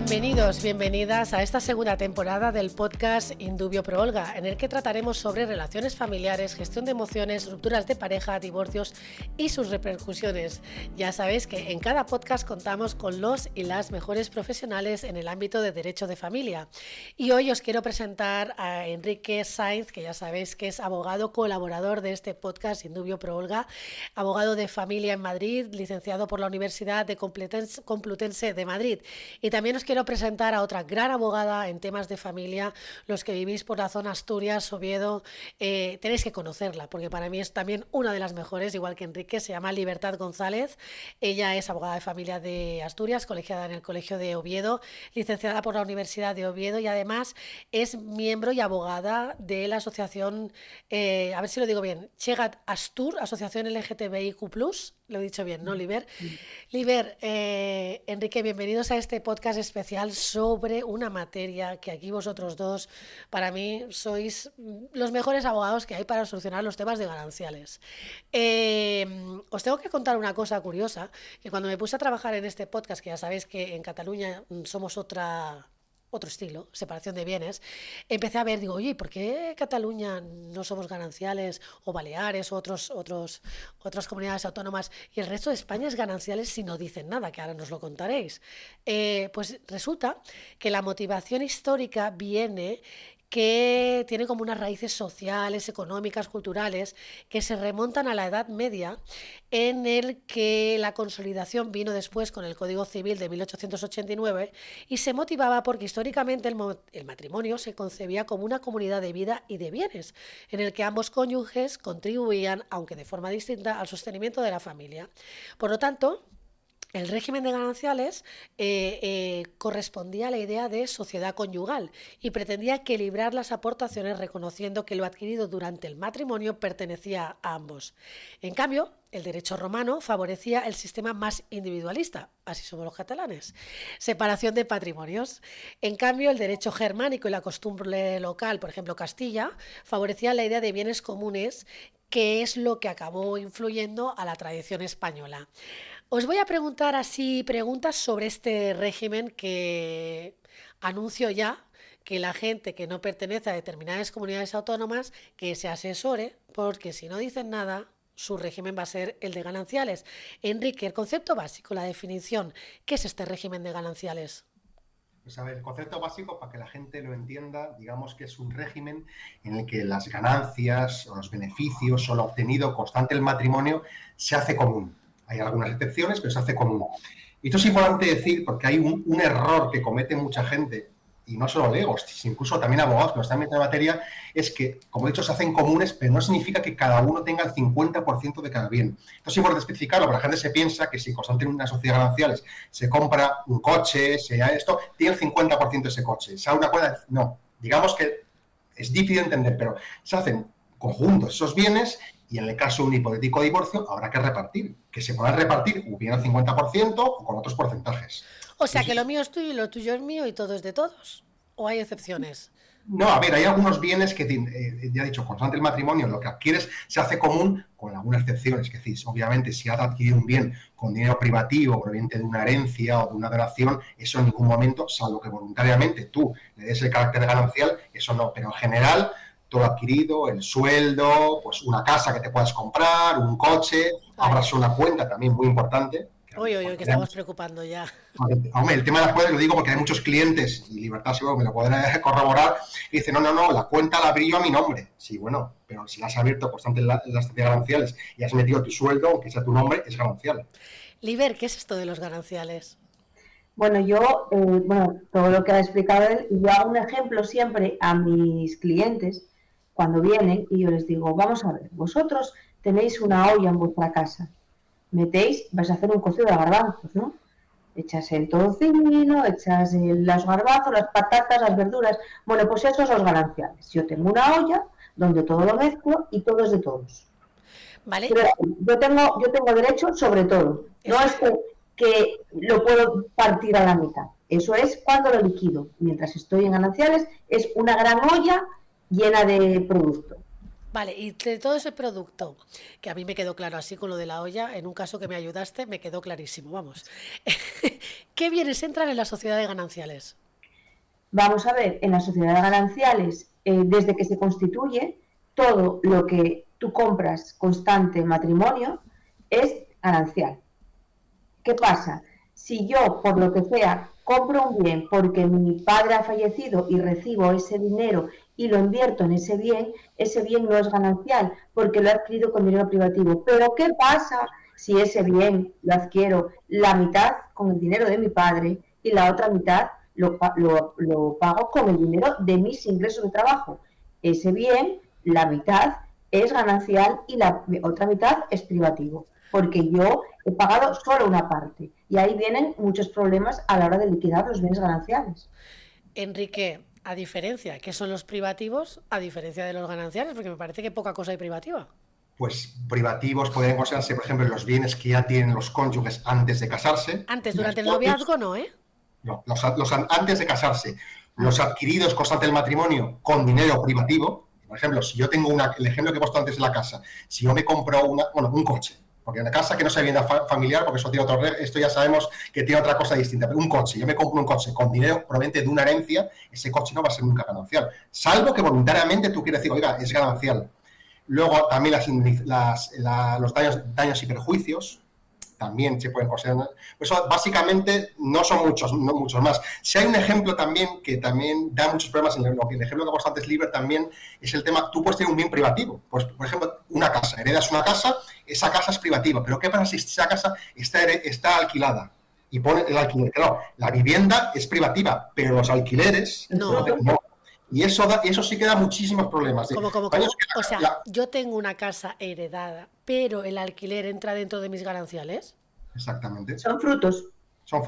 Bienvenidos, bienvenidas a esta segunda temporada del podcast Indubio Pro Olga, en el que trataremos sobre relaciones familiares, gestión de emociones, rupturas de pareja, divorcios y sus repercusiones. Ya sabéis que en cada podcast contamos con los y las mejores profesionales en el ámbito de derecho de familia. Y hoy os quiero presentar a Enrique Sainz, que ya sabéis que es abogado colaborador de este podcast Indubio Pro Olga, abogado de familia en Madrid, licenciado por la Universidad de Complutense de Madrid. Y también os quiero presentar a otra gran abogada en temas de familia. Los que vivís por la zona Asturias, Oviedo, tenéis que conocerla, porque para mí es también una de las mejores, igual que Enrique. Se llama Libertad González. Ella es abogada de familia de Asturias, colegiada en el Colegio de Oviedo, licenciada por la Universidad de Oviedo y además es miembro y abogada de la asociación, a ver si lo digo bien, Chegat Astur, Asociación LGTBIQ+. Lo he dicho bien, ¿no, Liber? Liber, Enrique, bienvenidos a este podcast especial sobre una materia que aquí vosotros dos, para mí, sois los mejores abogados que hay para solucionar los temas de gananciales. Os tengo que contar una cosa curiosa, que cuando me puse a trabajar en este podcast, que ya sabéis que en Cataluña somos otro estilo, separación de bienes, empecé a ver, digo, oye, ¿por qué Cataluña no somos gananciales, o Baleares, o otras comunidades autónomas, y el resto de España es gananciales si no dicen nada, que ahora nos lo contaréis? Pues resulta que la motivación histórica viene que tiene como unas raíces sociales, económicas, culturales, que se remontan a la Edad Media, en el que la consolidación vino después con el Código Civil de 1889 y se motivaba porque históricamente el matrimonio se concebía como una comunidad de vida y de bienes, en el que ambos cónyuges contribuían, aunque de forma distinta, al sostenimiento de la familia. Por lo tanto, el régimen de gananciales correspondía a la idea de sociedad conyugal y pretendía equilibrar las aportaciones reconociendo que lo adquirido durante el matrimonio pertenecía a ambos. En cambio, el derecho romano favorecía el sistema más individualista, así somos los catalanes, separación de patrimonios. En cambio, el derecho germánico y la costumbre local, por ejemplo Castilla, favorecían la idea de bienes comunes, que es lo que acabó influyendo a la tradición española. Os voy a preguntar así preguntas sobre este régimen que anuncio ya que la gente que no pertenece a determinadas comunidades autónomas que se asesore, porque si no dicen nada, su régimen va a ser el de gananciales. Enrique, el concepto básico, la definición, ¿qué es este régimen de gananciales? Pues a ver, el concepto básico, para que la gente lo entienda, digamos que es un régimen en el que las ganancias o los beneficios o lo obtenido constante el matrimonio se hace común. Hay algunas excepciones, pero se hace común. Y esto es importante decir porque hay un error que comete mucha gente, y no solo legos, sino incluso también abogados que no están metidos en materia, es que, como he dicho, se hacen comunes, pero no significa que cada uno tenga el 50% de cada bien. Esto es importante especificarlo, porque la gente se piensa que si constante en una sociedad de gananciales se compra un coche, sea esto, tiene el 50% de ese coche. ¿Se da una cuenta? No. Digamos que es difícil de entender, pero se hacen conjuntos esos bienes y en el caso de un hipotético divorcio habrá que repartir, que se puedan repartir o bien al 50% o con otros porcentajes. O sea, que lo mío es tuyo y lo tuyo es mío y todo es de todos. ¿O hay excepciones? No, a ver, hay algunos bienes que, ya he dicho, constante el matrimonio, lo que adquieres se hace común con algunas excepciones. Es decir, obviamente, si has adquirido un bien con dinero privativo, proveniente de una herencia o de una donación, eso en ningún momento, salvo que voluntariamente tú le des el carácter ganancial, eso no. Pero en general, todo adquirido, el sueldo, pues una casa que te puedas comprar, un coche, abras una cuenta también muy importante. Uy, que estamos preocupando ya. Hombre, el tema de las cuentas lo digo porque hay muchos clientes, y Libertad seguro me lo podrá corroborar, y dicen, no, la cuenta la abrí yo a mi nombre. Sí, bueno, pero si la has abierto constante en las sociedades gananciales y has metido tu sueldo, aunque sea tu nombre, es ganancial. Liber, ¿qué es esto de los gananciales? Bueno, yo, todo lo que ha explicado él, yo hago un ejemplo siempre a mis clientes cuando vienen y yo les digo, vamos a ver, vosotros tenéis una olla en vuestra casa, vais a hacer un cocido de garbanzos, ¿no? Echas el tocino, echas los garbanzos, las patatas, las verduras. Bueno, pues esos son los gananciales. Yo tengo una olla donde todo lo mezclo y todo es de todos. Vale. Pero yo tengo derecho sobre todo. No es que lo puedo partir a la mitad. Eso es cuando lo liquido. Mientras estoy en gananciales, es una gran olla llena de producto. Vale, y de todo ese producto, que a mí me quedó claro así con lo de la olla, en un caso que me ayudaste, me quedó clarísimo, vamos. ¿Qué bienes entran en la sociedad de gananciales? Vamos a ver, en la sociedad de gananciales, desde que se constituye, todo lo que tú compras constante en matrimonio es ganancial. ¿Qué pasa? Si yo, por lo que sea, compro un bien porque mi padre ha fallecido y recibo ese dinero y lo invierto en ese bien no es ganancial porque lo he adquirido con dinero privativo. Pero ¿qué pasa si ese bien lo adquiero la mitad con el dinero de mi padre y la otra mitad lo pago con el dinero de mis ingresos de trabajo? Ese bien, la mitad es ganancial y la otra mitad es privativo, porque yo he pagado solo una parte. Y ahí vienen muchos problemas a la hora de liquidar los bienes gananciales. Enrique, a diferencia, ¿qué son los privativos? A diferencia de los gananciales, porque me parece que poca cosa hay privativa. Pues privativos podrían considerarse, por ejemplo, los bienes que ya tienen los cónyuges antes de casarse. Antes, durante el noviazgo, no, ¿eh? No, antes de casarse, los adquiridos constante el matrimonio con dinero privativo. Por ejemplo, si yo tengo el ejemplo que he puesto antes de la casa, si yo me compro un coche, porque en la casa que no sea vivienda familiar, porque eso tiene esto ya sabemos que tiene otra cosa distinta, pero un coche, yo me compro un coche con dinero proveniente de una herencia, ese coche no va a ser nunca ganancial, salvo que voluntariamente tú quieres decir, oiga, es ganancial. Luego también los daños y perjuicios también se pueden considerar. Pues eso, básicamente no son muchos más. Si hay un ejemplo también que también da muchos problemas, el ejemplo que constante es libre también, es el tema, tú puedes tener un bien privativo. Pues, por ejemplo, una casa, heredas una casa, esa casa es privativa, pero ¿qué pasa si esa casa está alquilada? Y pone el alquiler. Claro, la vivienda es privativa, pero los alquileres no. Y eso sí que da muchísimos problemas. ¿Cómo? O sea, yo tengo una casa heredada, pero el alquiler entra dentro de mis gananciales. Exactamente. Son frutos.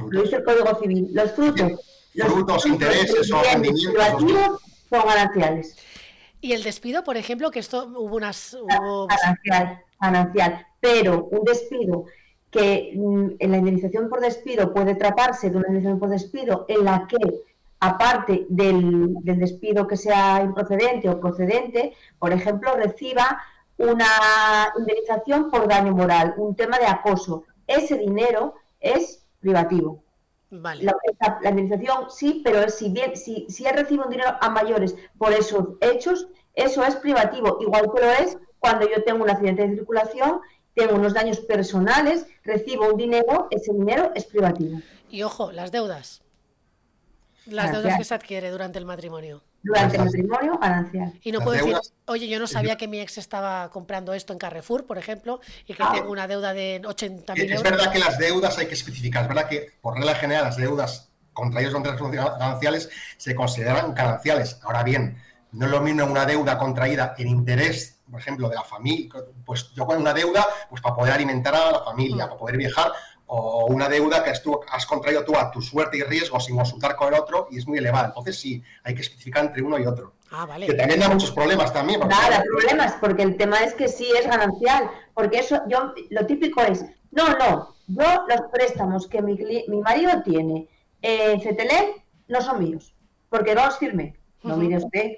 Lo dice el Código Civil. Los frutos. Frutos, intereses o rendimientos. Son gananciales. Y el despido, por ejemplo, que esto hubo Ganancial. Pero un despido que en la indemnización por despido puede tratarse de una indemnización por despido en la que, aparte del despido que sea improcedente o procedente, por ejemplo, reciba una indemnización por daño moral, un tema de acoso. Ese dinero es privativo. Vale. La indemnización sí, pero si él recibe un dinero a mayores por esos hechos, eso es privativo, igual que lo es cuando yo tengo un accidente de circulación, tengo unos daños personales, recibo un dinero, ese dinero es privativo. Y ojo, las deudas. Las deudas que se adquiere durante el matrimonio. Durante el matrimonio, ganancial. Y no puedo decir, oye, yo no sabía que mi ex estaba comprando esto en Carrefour, por ejemplo, y que tengo una deuda de 80.000 euros. Es verdad que las deudas hay que especificar. Es verdad que, por regla general, las deudas contraídas durante las gananciales se consideran gananciales. Ahora bien, no es lo mismo una deuda contraída en interés, por ejemplo, de la familia. Pues yo con una deuda, pues para poder alimentar a la familia, para poder viajar, o una deuda que has contraído tú a tu suerte y riesgo sin consultar con el otro y es muy elevada. Entonces sí, hay que especificar entre uno y otro. Vale. Que también da muchos problemas también. Nada, problemas, porque el tema es que sí es ganancial, porque eso, lo típico es, yo los préstamos que mi marido tiene en CTLE no son míos, porque no los firmé. No, mire usted,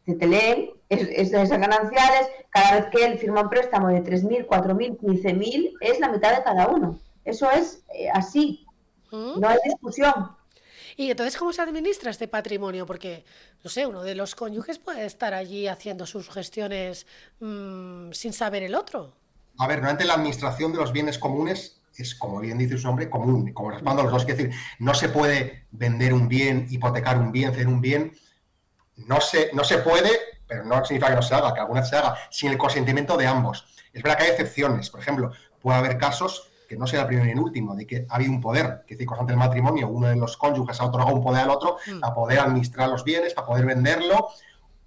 CTLE es de esas gananciales, cada vez que él firma un préstamo de 3.000, 4.000, 15.000, es la mitad de cada uno. Eso es así, no hay discusión. ¿Y entonces cómo se administra este patrimonio? Porque, no sé, uno de los cónyuges puede estar allí haciendo sus gestiones sin saber el otro. A ver, normalmente la administración de los bienes comunes es, como bien dice su nombre, común, como respondo a los dos. Es decir, no se puede vender un bien, hipotecar un bien, ceder un bien. No se puede, pero no significa que no se haga, que alguna se haga, sin el consentimiento de ambos. Es verdad que hay excepciones. Por ejemplo, puede haber casos que no sea el primero ni el último, de que ha habido un poder, que es decir, constante el matrimonio, uno de los cónyuges ha otorgado un poder al otro para poder administrar los bienes, para poder venderlo,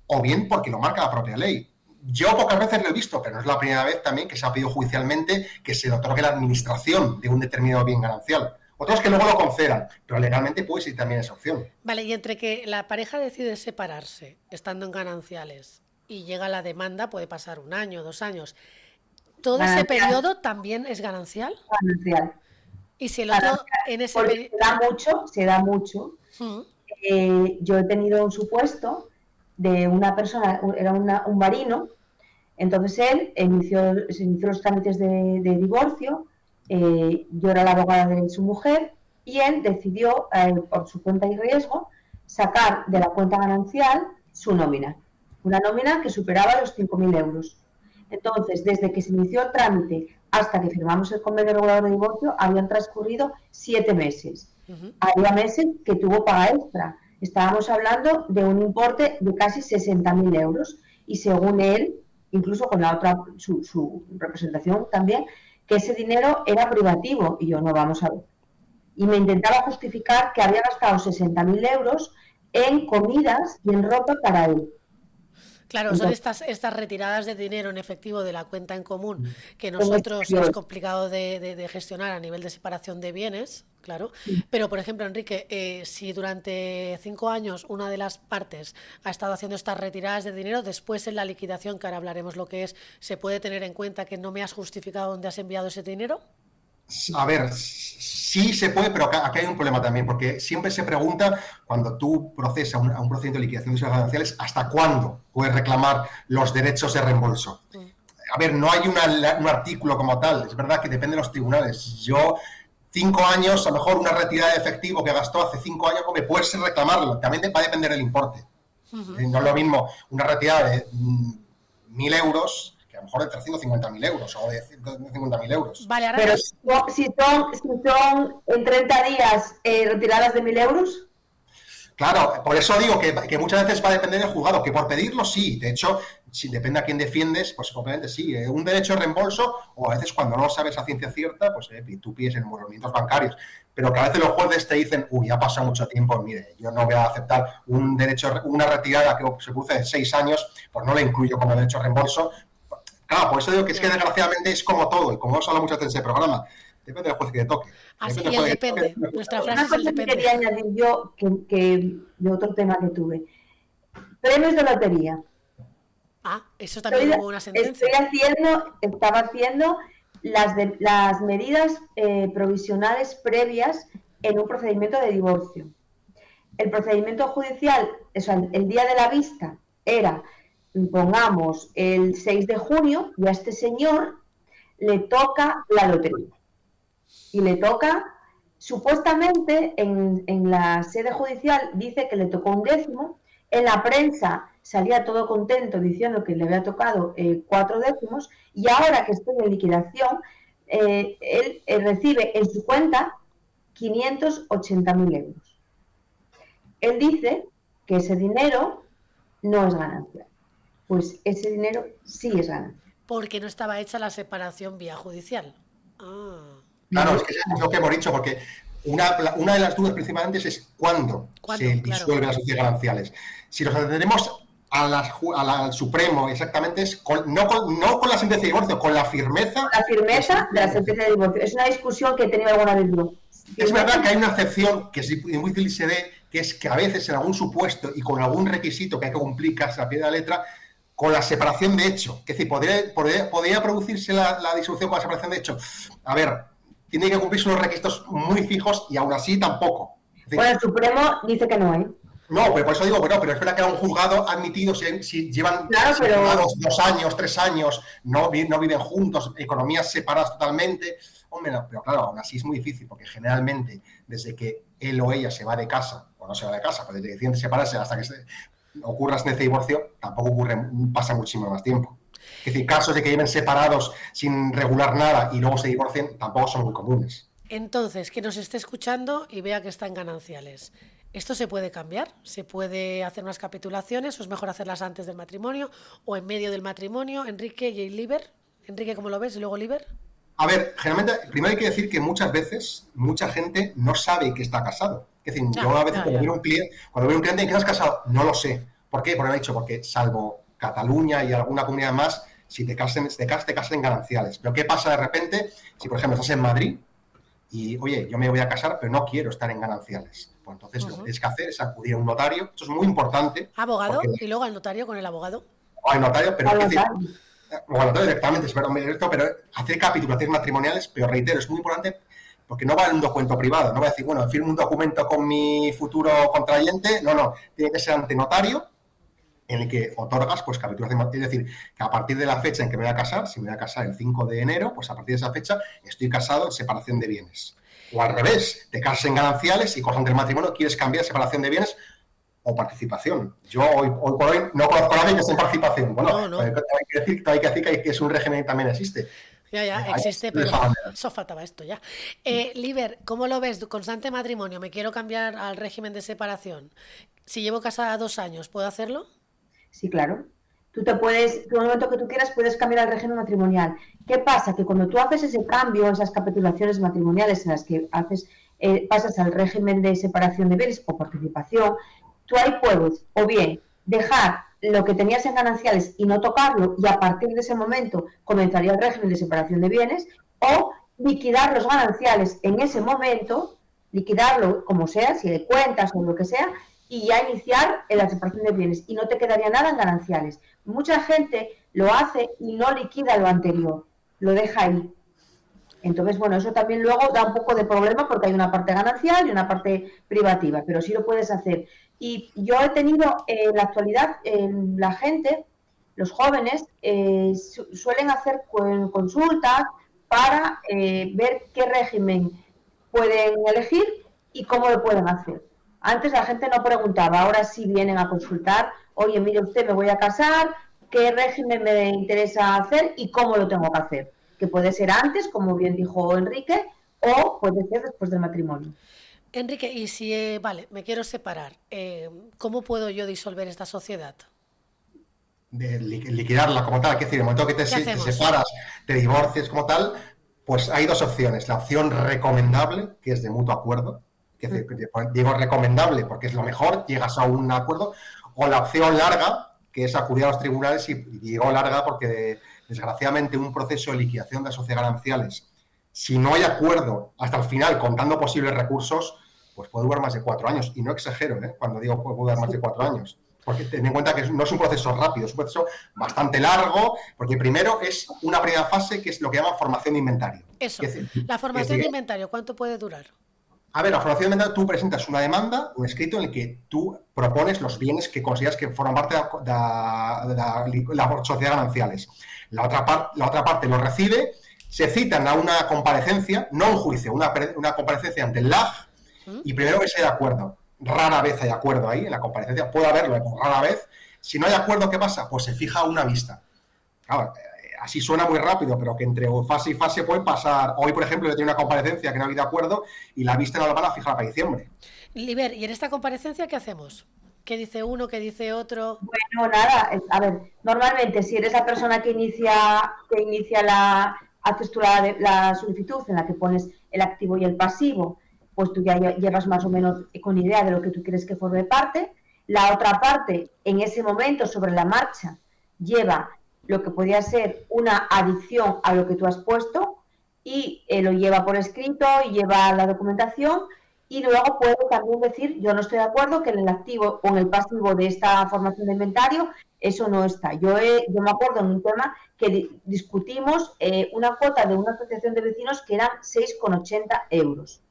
o bien porque lo marca la propia ley. Yo pocas veces lo he visto, pero no es la primera vez también que se ha pedido judicialmente que se otorgue la administración de un determinado bien ganancial. Otros que luego lo concedan, pero legalmente puede ser también esa opción. Vale, y entre que la pareja decide separarse, estando en gananciales, y llega la demanda, puede pasar 1 año, 2 años... ¿Todo ese periodo también es ganancial? Ganancial. Y si el otro en ese periodo... Se da mucho. Yo he tenido un supuesto de una persona, era un marino, Entonces él se inició los trámites de divorcio, yo era la abogada de su mujer y él decidió, por su cuenta y riesgo, sacar de la cuenta ganancial su nómina, una nómina que superaba los 5.000 euros. Entonces, desde que se inició el trámite hasta que firmamos el convenio regulador de divorcio, habían transcurrido 7 meses. Había meses que tuvo paga extra. Estábamos hablando de un importe de casi 60.000 euros y según él, incluso con la otra, su representación también, que ese dinero era privativo y yo no, vamos a ver. Y me intentaba justificar que había gastado 60.000 euros en comidas y en ropa para él. Claro, son estas retiradas de dinero en efectivo de la cuenta en común que nosotros es complicado de gestionar a nivel de separación de bienes, claro. Pero, por ejemplo, Enrique, si durante 5 años una de las partes ha estado haciendo estas retiradas de dinero, después en la liquidación, que ahora hablaremos lo que es, ¿se puede tener en cuenta que no me has justificado dónde has enviado ese dinero? A ver, sí se puede, pero acá hay un problema también, porque siempre se pregunta, cuando tú procesas un procedimiento de liquidación de usos gananciales, ¿hasta cuándo puedes reclamar los derechos de reembolso? A ver, no hay un artículo como tal, es verdad que depende de los tribunales. Yo, 5 años, a lo mejor una retirada de efectivo que gastó hace 5 años, me puedes reclamarlo, también va a depender del importe. No es lo mismo una retirada de 1.000 euros, que a lo mejor de 350.000 euros o de 150.000 euros. Vale, ahora pero si son en 30 días retiradas de 1.000 euros. Claro, por eso digo que muchas veces va a depender del juzgado, que por pedirlo sí, de hecho, si depende a quién defiendes, pues obviamente sí, un derecho de reembolso, o a veces cuando no lo sabes a ciencia cierta, pues tú pides en movimientos bancarios, pero que a veces los jueces te dicen, ha pasado mucho tiempo, mire, yo no voy a aceptar un derecho, una retirada que se produce en 6 años, pues no la incluyo como derecho de reembolso. Claro, por eso digo que es que desgraciadamente es como todo, y como hemos hablado muchas veces en ese programa, depende del juez que te toque. Así y el depende. Nuestra frase es el depende. Quería añadir yo que de otro tema que tuve. Premios de lotería. Eso también hubo una sentencia. Estaba haciendo las medidas provisionales previas en un procedimiento de divorcio. El procedimiento judicial, o sea, el día de la vista era, pongamos, el 6 de junio, y a este señor le toca la lotería. Y le toca, supuestamente, en la sede judicial dice que le tocó un décimo, en la prensa salía todo contento diciendo que le había tocado 4 décimos, y ahora que estoy en liquidación, él recibe en su cuenta 580.000 euros. Él dice que ese dinero no es ganancia. Pues ese dinero sí es ganancia. Porque no estaba hecha la separación vía judicial. Claro, es que es lo que hemos dicho, porque una de las dudas principalmente es cuándo se disuelven las sociedades gananciales. Si nos atendemos al Supremo, exactamente, es no con la sentencia de divorcio, con la firmeza. La firmeza de la sentencia de divorcio. Es una discusión que he tenido alguna vez yo. Es verdad que hay una excepción que es muy difícil se dé, que es que a veces en algún supuesto y con algún requisito que hay que cumplir casi a pie de la letra, con la separación de hecho. Es decir, ¿podría producirse la disolución con la separación de hecho? A ver, tiene que cumplirse unos requisitos muy fijos y aún así tampoco. Es decir, bueno, el Supremo dice que no, ¿eh? No, pero por eso digo, bueno, pero es verdad que era un juzgado admitido si llevan 2 años, 3 años, no viven juntos, economías separadas totalmente. Hombre, no, pero claro, aún así es muy difícil, porque generalmente desde que él o ella se va de casa, o no se va de casa, pero desde que deciden separarse hasta que ocurra este divorcio, tampoco pasa muchísimo más tiempo. Es decir, casos de que viven separados sin regular nada y luego se divorcien tampoco son muy comunes. Entonces, que nos esté escuchando y vea que está en gananciales. ¿Esto se puede cambiar? ¿Se puede hacer unas capitulaciones o es mejor hacerlas antes del matrimonio o en medio del matrimonio? Enrique y Liber. Enrique, ¿cómo lo ves? Y luego Liber. A ver, generalmente, primero hay que decir que muchas veces mucha gente no sabe que está casado. Es decir, yo a veces cuando veo un cliente, ¿en qué estás casado? No lo sé. ¿Por qué? Porque me ha dicho, porque salvo Cataluña y alguna comunidad más, si te casas en gananciales. Pero ¿qué pasa de repente si, por ejemplo, estás en Madrid y, oye, yo me voy a casar, pero no quiero estar en gananciales? Pues entonces lo que tienes que hacer es acudir a un notario. Esto es muy importante. ¿Abogado? ¿Y luego al notario con el abogado? Al notario, pero o al notario directamente, pero hacer capitulaciones matrimoniales, pero reitero, es muy importante porque no va en un documento privado. No va a decir, bueno, firmo un documento con mi futuro contrayente. No, tiene que ser ante notario, en el que otorgas pues capitulación, es decir, que a partir de la fecha en que me voy a casar, si me voy a casar el 5 de enero, pues a partir de esa fecha estoy casado en separación de bienes. O al revés, te casas en gananciales y cortante el matrimonio quieres cambiar separación de bienes o participación. Yo hoy por hoy no conozco a nadie que esté en participación. Bueno, no. Hay que decir que es un régimen que también existe. Ya, existe, pero eso faltaba esto ya. Liber, ¿cómo lo ves? Constante matrimonio, me quiero cambiar al régimen de separación. Si llevo casada 2 años, ¿puedo hacerlo? Sí, claro. Tú en el momento que tú quieras, puedes cambiar al régimen matrimonial. ¿Qué pasa? Que cuando tú haces ese cambio, esas capitulaciones matrimoniales en las que pasas al régimen de separación de bienes o participación, tú ahí puedes, o bien, dejar lo que tenías en gananciales y no tocarlo, y a partir de ese momento comenzaría el régimen de separación de bienes, o liquidar los gananciales en ese momento, liquidarlo como sea, si de cuentas o lo que sea, y ya iniciar en la separación de bienes, y no te quedaría nada en gananciales. Mucha gente lo hace y no liquida lo anterior, lo deja ahí. Entonces, bueno, eso también luego da un poco de problema porque hay una parte ganancial y una parte privativa, pero sí lo puedes hacer. Y yo he tenido en la actualidad, la gente, los jóvenes, suelen hacer consultas para ver qué régimen pueden elegir y cómo lo pueden hacer. Antes la gente no preguntaba, ahora sí vienen a consultar, oye, mire usted, me voy a casar, ¿qué régimen me interesa hacer y cómo lo tengo que hacer? Que puede ser antes, como bien dijo Enrique, o puede ser después del matrimonio. Enrique, y si, me quiero separar, ¿cómo puedo yo disolver esta sociedad? De liquidarla como tal, es decir, en el momento que te separas, te divorcies como tal, pues hay 2 opciones. La opción recomendable, que es de mutuo acuerdo, que digo recomendable porque es lo mejor, llegas a un acuerdo, o la opción larga, que es acudir a los tribunales, y digo larga porque desgraciadamente un proceso de liquidación de las sociedades gananciales, si no hay acuerdo hasta el final, contando posibles recursos, pues puede durar más de 4 años. Y no exagero, cuando digo puede durar más de 4 años. Porque ten en cuenta que no es un proceso rápido, es un proceso bastante largo, porque primero es una primera fase que es lo que llaman formación de inventario. Eso, la formación de inventario, ¿cuánto puede durar? A ver, la formación de inventario, tú presentas una demanda, un escrito en el que tú propones los bienes que consideras que forman parte de la sociedad gananciales. La otra parte lo recibe, se citan a una comparecencia, no un juicio, una comparecencia ante el LAG, y primero que se haya acuerdo. Rara vez hay acuerdo ahí, en la comparecencia puede haberlo, pero rara vez. Si no hay acuerdo, ¿qué pasa? Pues se fija una vista. Claro, así suena muy rápido, pero que entre fase y fase puede pasar. Hoy, por ejemplo, yo tengo una comparecencia que no ha habido acuerdo y la vista no la van a fijar para diciembre. Liber, ¿y en esta comparecencia qué hacemos? ¿Qué dice uno, qué dice otro? Bueno, nada, a ver, normalmente si eres la persona que inicia haces tú la solicitud en la que pones el activo y el pasivo, pues tú ya llevas más o menos con idea de lo que tú quieres que forme parte. La otra parte, en ese momento, sobre la marcha, lleva lo que podría ser una adición a lo que tú has puesto y lo lleva por escrito y lleva la documentación, y luego puede también decir, yo no estoy de acuerdo que en el activo o en el pasivo de esta formación de inventario eso no está. Yo me acuerdo en un tema que discutimos una cuota de una asociación de vecinos que eran 6,80 euros.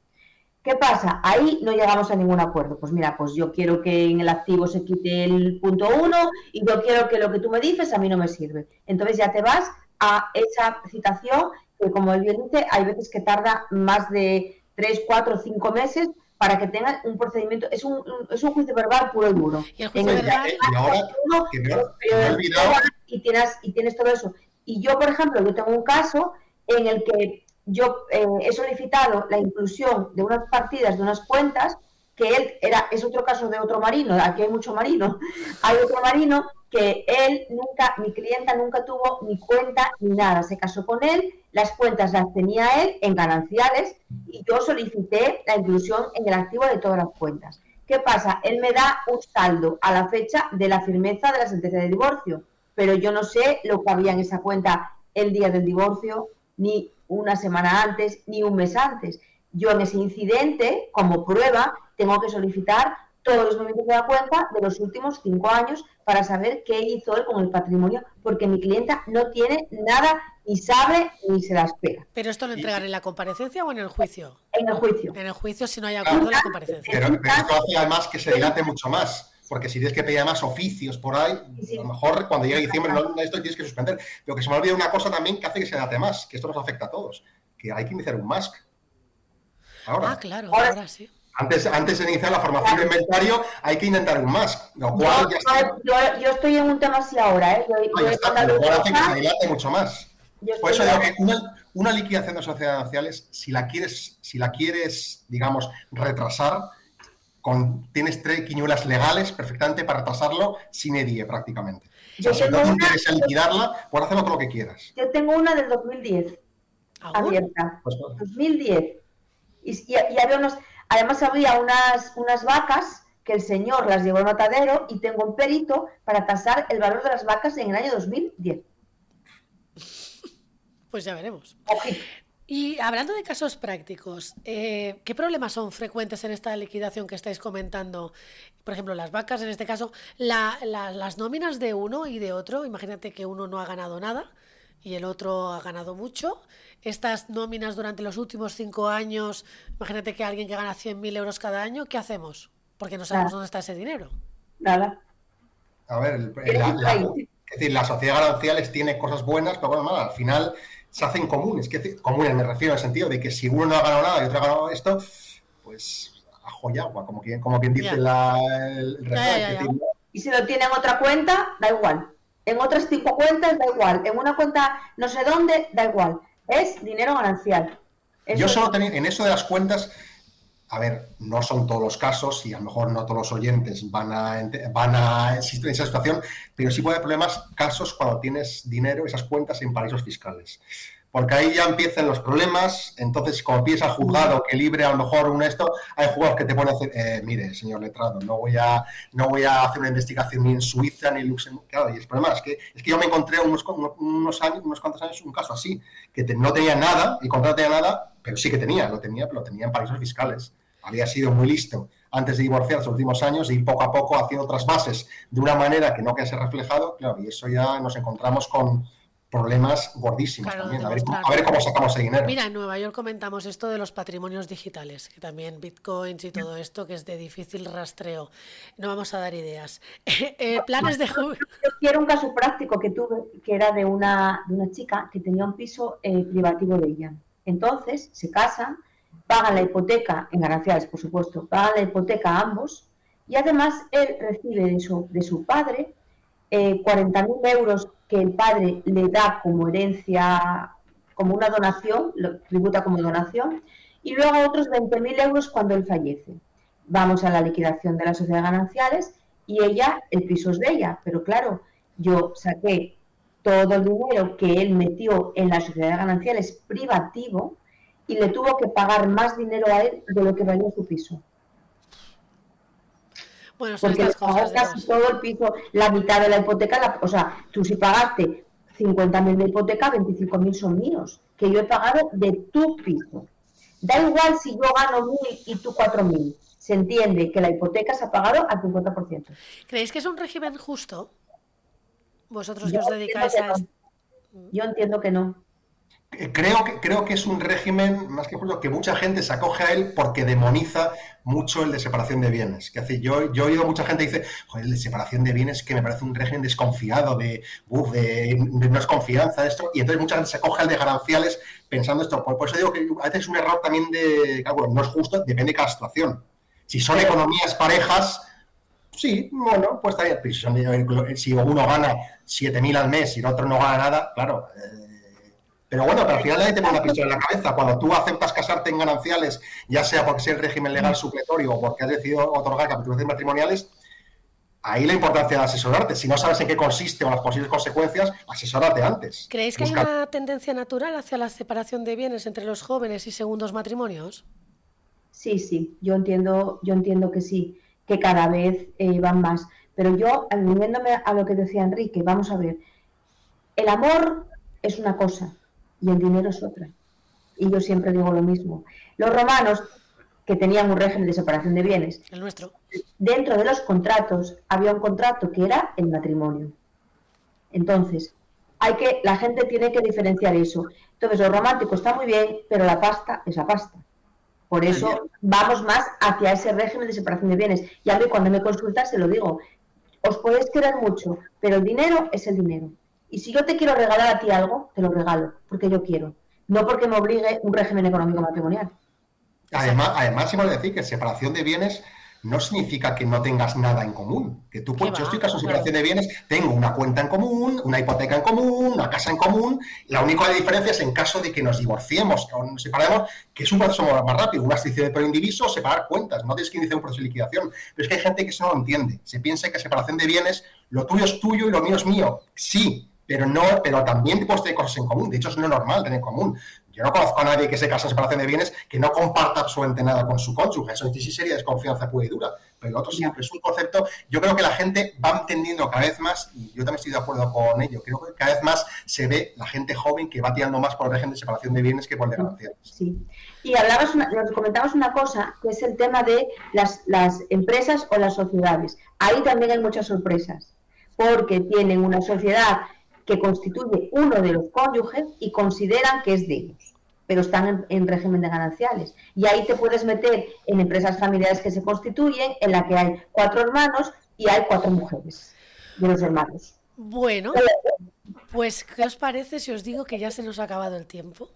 ¿Qué pasa? Ahí no llegamos a ningún acuerdo. Pues mira, pues yo quiero que en el activo se quite el punto 1 y yo quiero que lo que tú me dices a mí no me sirve. Entonces ya te vas a esa citación que, como él bien dice, hay veces que tarda más de 3, 4, 5 meses para que tengan un procedimiento. Es un juicio verbal puro y duro. Y el juicio verbal... Y ahora, que me he olvidado... Y tienes todo eso. Y yo, por ejemplo, yo tengo un caso en el que yo he solicitado la inclusión de unas partidas, de unas cuentas, que es otro caso de otro marino, aquí hay mucho marino, hay otro marino que mi clienta nunca tuvo ni cuenta ni nada, se casó con él, las cuentas las tenía él en gananciales y yo solicité la inclusión en el activo de todas las cuentas. ¿Qué pasa? Él me da un saldo a la fecha de la firmeza de la sentencia de divorcio, pero yo no sé lo que había en esa cuenta el día del divorcio, ni una semana antes, ni un mes antes. Yo en ese incidente, como prueba, tengo que solicitar todos los movimientos de la cuenta de los últimos 5 años para saber qué hizo él con el patrimonio, porque mi clienta no tiene nada, ni sabe, ni se la espera. ¿Pero esto lo entregan en la comparecencia o en el juicio? En el juicio. En el juicio, si no hay acuerdo, en la comparecencia. Pero esto hace además que se dilate mucho más. porque si tienes que pedir más oficios por ahí, Sí. a lo mejor cuando llegue diciembre esto tienes que suspender. Pero que se me olvida una cosa también que hace que se date más, que esto nos afecta a todos, que hay que iniciar un MASC. Ahora. Claro, ahora sí. Antes de iniciar la formación de inventario, hay que intentar un MASC, lo cual yo estoy en un tema así ahora, ¿eh? Lo cual hace que se dilate mucho más. Por eso digo que una liquidación de sociedades gananciales, si la quieres, digamos, retrasar, tienes 3 quiñuelas legales perfectamente para retrasarlo sin EDIE prácticamente. O sea, si no te interesa liquidarla, puedes hacerlo con lo que quieras. Yo tengo una del 2010 abierta. 2010. Y había además había unas vacas que el señor las llevó al matadero y tengo un perito para tasar el valor de las vacas en el año 2010. Pues ya veremos. Okay. Y hablando de casos prácticos, ¿qué problemas son frecuentes en esta liquidación que estáis comentando? Por ejemplo, las vacas, en este caso, las nóminas de uno y de otro. Imagínate que uno no ha ganado nada y el otro ha ganado mucho. Estas nóminas durante los últimos 5 años, imagínate que alguien que gana 100.000 euros cada año, ¿qué hacemos? Porque no sabemos dónde está ese dinero. Nada. A ver, es decir, las sociedades gananciales tiene cosas buenas, pero bueno, al final se hacen comunes. Comunes me refiero al sentido de que si uno no ha ganado nada y otro ha ganado esto, pues ajo y agua, como quien dice el refrán. Y si lo tiene en otra cuenta, da igual. En otras 5 cuentas, da igual. En una cuenta no sé dónde, da igual. Es dinero ganancial. Yo solo tenía, en eso de las cuentas, a ver, no son todos los casos y a lo mejor no todos los oyentes van a existir en esa situación, pero sí puede haber casos cuando tienes dinero, esas cuentas en paraísos fiscales. Porque ahí ya empiezan los problemas, entonces como pides al juzgado que libre a lo mejor hay juzgados que te ponen a hacer, mire, señor letrado, no voy a hacer una investigación ni en Suiza ni en Luxemburgo. Claro, y el problema es que yo me encontré unos cuantos años un caso así, que no tenía nada, el contrato no tenía nada, pero sí que lo tenía en paraísos fiscales. Había sido muy listo antes de divorciarse los últimos años y poco a poco haciendo otras bases de una manera que no quede reflejado, claro, y eso ya nos encontramos con problemas gordísimos también. A ver cómo sacamos ese dinero. Mira, en Nueva York comentamos esto de los patrimonios digitales, que también bitcoins y todo esto, que es de difícil rastreo. No vamos a dar ideas. Planes de jubilación. Yo quiero un caso práctico que tuve, que era de una chica que tenía un piso privativo de ella. Entonces, se casan, pagan la hipoteca, en gananciales, por supuesto, pagan la hipoteca a ambos, y además él recibe de su padre 40.000 euros que el padre le da como herencia, como una donación, lo tributa como donación, y luego otros 20.000 euros cuando él fallece. Vamos a la liquidación de las sociedades gananciales y el piso es de ella, pero claro, yo saqué todo el dinero que él metió en las sociedades gananciales privativo y le tuvo que pagar más dinero a él de lo que valía su piso. Bueno, son porque estas cosas. Casi todo el piso, la mitad de la hipoteca, o sea, tú si pagaste 50.000 de hipoteca, 25.000 son míos, que yo he pagado de tu piso. Da igual si yo gano 1.000 y tú 4.000. Se entiende que la hipoteca se ha pagado al 50%. ¿Creéis que es un régimen justo? Vosotros que os dedicáis a esto. Yo entiendo que no. Creo que es un régimen, más que justo, que mucha gente se acoge a él porque demoniza mucho el de separación de bienes. Que hace, yo he oído mucha gente que dice, joder, el de separación de bienes que me parece un régimen desconfiado, de no es confianza esto, y entonces mucha gente se acoge al de gananciales pensando esto. Por eso digo que a veces es un error también bueno, no es justo, depende de cada situación. Si son economías parejas, sí, bueno, pues estaría, si uno gana 7.000 al mes y el otro no gana nada, claro. Pero bueno, pero al final nadie te pone una pistola en la cabeza. Cuando tú aceptas casarte en gananciales, ya sea porque sea el régimen legal supletorio o porque has decidido otorgar capitulaciones matrimoniales, ahí la importancia de asesorarte. Si no sabes en qué consiste o las posibles consecuencias, asesórate antes. ¿Creéis que hay una tendencia natural hacia la separación de bienes entre los jóvenes y segundos matrimonios? Sí, yo entiendo que sí, que cada vez van más. Pero yo, uniéndome a lo que decía Enrique, vamos a ver, el amor es una cosa y el dinero es otra. Y yo siempre digo lo mismo. Los romanos, que tenían un régimen de separación de bienes, el nuestro, dentro de los contratos había un contrato que era el matrimonio. Entonces, la gente tiene que diferenciar eso. Entonces, lo romántico está muy bien, pero la pasta es la pasta. Por eso vamos más hacia ese régimen de separación de bienes. Y a mí cuando me consultan se lo digo, os podéis querer mucho, pero el dinero es el dinero. Y si yo te quiero regalar a ti algo, te lo regalo, porque yo quiero. No porque me obligue un régimen económico matrimonial. Además, iba a decir que separación de bienes no significa que no tengas nada en común. Que tú, pues, yo estoy caso de separación de bienes, tengo una cuenta en común, una hipoteca en común, una casa en común. La única diferencia es en caso de que nos divorciemos o nos separemos, que es un proceso más rápido, una extinción por indiviso, separar cuentas, no tienes que iniciar un proceso de liquidación. Pero es que hay gente que eso no lo entiende. Se piensa que separación de bienes, lo tuyo es tuyo y lo mío es mío. Sí, pero también puedes tener cosas en común. De hecho, es no normal tener en común. Yo no conozco a nadie que se casa en separación de bienes que no comparta absolutamente nada con su cónyuge. Eso sí sería desconfianza pura y dura. Pero el otro siempre es un concepto. Yo creo que la gente va entendiendo cada vez más, y yo también estoy de acuerdo con ello, creo que cada vez más se ve la gente joven que va tirando más por el régimen de separación de bienes que por el de ganancias. Sí. Y nos comentabas una cosa, que es el tema de las empresas o las sociedades. Ahí también hay muchas sorpresas, porque tienen una sociedad que constituye uno de los cónyuges y consideran que es de ellos, pero están en régimen de gananciales. Y ahí te puedes meter en empresas familiares que se constituyen, en la que hay 4 hermanos y hay 4 mujeres de los hermanos. Bueno, pues ¿qué os parece si os digo que ya se nos ha acabado el tiempo?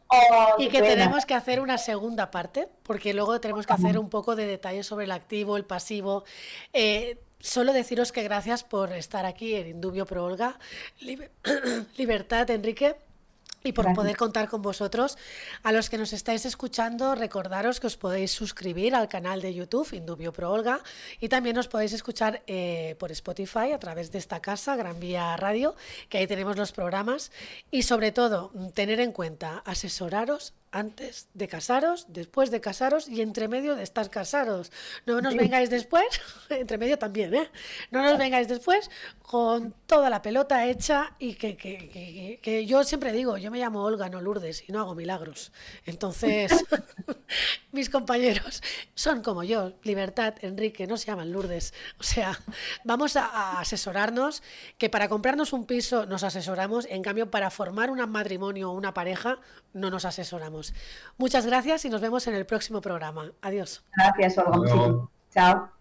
Y que pena. tenemos que hacer una segunda parte, porque luego tenemos que hacer un poco de detalles sobre el activo, el pasivo. Solo deciros que gracias por estar aquí en Indubio Pro Olga, Libertad, Enrique, y por poder contar con vosotros. A los que nos estáis escuchando, recordaros que os podéis suscribir al canal de YouTube Indubio Pro Olga, y también os podéis escuchar por Spotify a través de esta casa, Gran Vía Radio, que ahí tenemos los programas. Y sobre todo, tener en cuenta, asesoraros antes de casaros, después de casaros y entre medio de estar casados. No nos vengáis después, entre medio también, no nos vengáis después con toda la pelota hecha, y que yo siempre digo, yo me llamo Olga, no Lourdes, y no hago milagros. Entonces, mis compañeros son como yo, Libertad, Enrique, no se llaman Lourdes. O sea, vamos a asesorarnos, que para comprarnos un piso nos asesoramos, en cambio para formar un matrimonio o una pareja no nos asesoramos. Muchas gracias y nos vemos en el próximo programa. Adiós. Gracias, Olga. Chao.